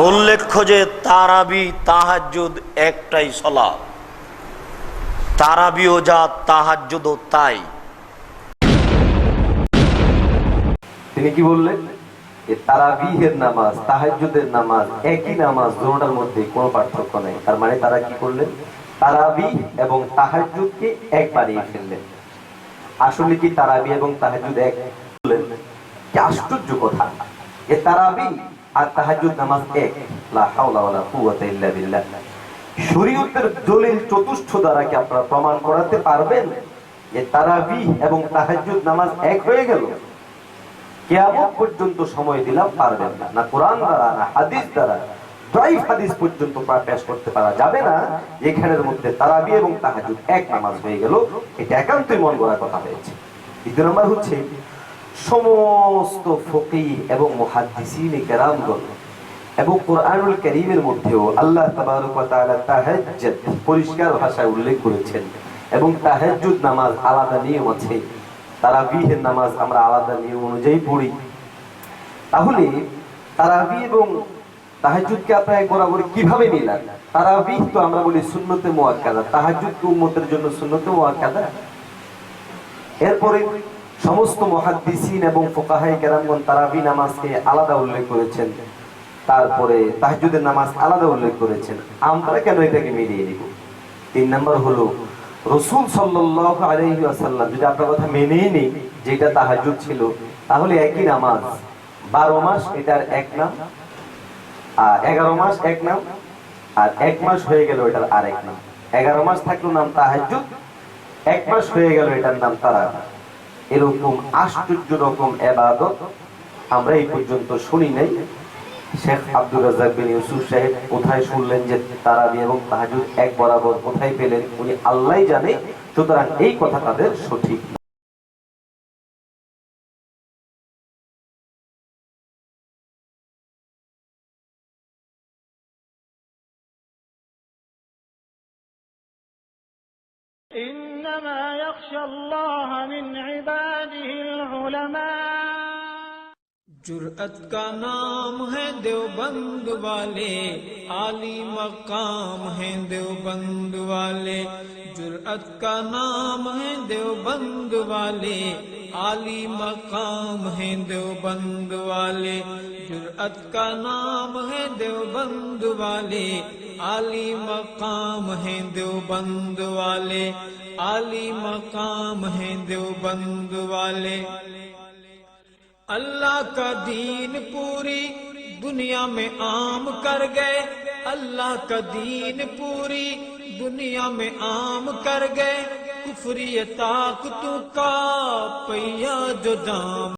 উল্লেখ্য যে তারাবি তাহাজ্জুদ একটাই সালাত, তারাবিও যা তাহাজ্জুদও তাই। তিনি কি বললেন? তারাবিহের নামাজ তাহাজ্জুদের নামাজ একই নামাজ, দুটোটার মধ্যে কোনো পার্থক্য নেই। তার মানে তারা কি করলেন? তারাবি এবং তাহাজ্জুদকে এক বানিয়ে ফেললেন। আসলে কি তারাবি এবং তাহাজ্জুদ এক? বললেন কি আশ্চর্য কথা! এ তারাবি আর তাহাজ্জুদ নামাজ এক। লা হাওলা ওয়ালা কুওয়াতা ইল্লা বিল্লাহ। শরীয়তের দলিল চতুষ্ঠ দ্বারা কি আপনারা প্রমাণ করাতে পারবেন যে তারাবি এবং তাহাজ্জুদ নামাজ এক হয়ে গেল? কিয়ামত পর্যন্ত সময় দিলাম, পারবেন না। না কোরআন দ্বারা, না হাদিস দ্বারা, দাইফ হাদিস পর্যন্ত পেশ করতে পারা যাবে না এখানের মধ্যে তারাবি এবং তাহাজ্জুদ এক নামাজ হয়ে গেল। এটা একান্তই মন গড়া কথা হয়েছে। দ্বিতীয় নম্বর হচ্ছে, সমস্ত ফকিহ এবং মুহাদ্দিসিন কেরামগণ এবং কোরআনুল কারীমের মধ্যেও আল্লাহ তাবারক ওয়া তাআলা তাহাজ্জুদ পরিষ্কার ভাষায় উল্লেখ করেছেন এবং তাহাজ্জুদ নামাজ আলাদা নিয়ম আছে। তারাবিহের নামাজ আমরা আলাদা নিয়ম অনুযায়ী পড়ি। তাহলে তারাবি এবং তাহাজ্জুদকে আপনারা বরাবর কিভাবে মিলান? তারাবি তো আমরা বলি সুন্নতে মুআক্কাদা, তাহাজ্জুদ তো উম্মতের জন্য সুন্নতে মুআক্কাদা। এরপরে সমস্ত মুহাদ্দিসিন এবং ফুকাহায়ে কেরামগণ তারাবি নামাজকে আলাদা উল্লেখ করেছেন, তারপরে তাহাজ্জুদের নামাজ আলাদা উল্লেখ করেছেন। আমরা কেন এটাকে মিলিয়ে নিব? তিন নাম্বার হলো, রাসূল সাল্লাল্লাহু আলাইহি ওয়াসাল্লাম যদি আপনার কথা মেনেই নেই যেটা তাহাজ্জুদ ছিল, তাহলে একই নামাজ 12 মাস এটার এক নাম, আর 11 মাস এক নাম, আর 1 মাস হয়ে গেল এটার আরেক নাম। 11 মাস থাকলো নাম তাহাজ্জুদ, 1 মাস হয়ে গেল এটার নাম তারাবি। এরকম আশ্চর্য রকম ইবাদত আমরা এই পর্যন্ত শুনি নাই। শেখ আব্দুর রাজ্জাক বিন ইউসুফ সাহেব কোথায় শুনলেন যে তারাবি এবং তাহাজ্জুদ এক বরাবর, কোথায় পেলেন উনি আল্লাহই জানে। সুতরাং এই কথা তাদের সঠিক না। إنما يخشى الله من عباده العلماء। जुर्अत का नाम है देवबंद वाले, आली मकाम है देवबंद वाले। जुर्अत का नाम है देवबंद वाले, आली मकाम है देवबंद वाले। जुर्अत का नाम है देवबंद वाले, आली मकाम है देवबंद वाले। आली मकाम है देवबंद वाले। अल्लाह का दीन पूरी दुनिया में आम कर गए, अल्लाह का दीन पूरी दुनिया में आम कर गए। कुफरी ताकतों का पहिया जो दाम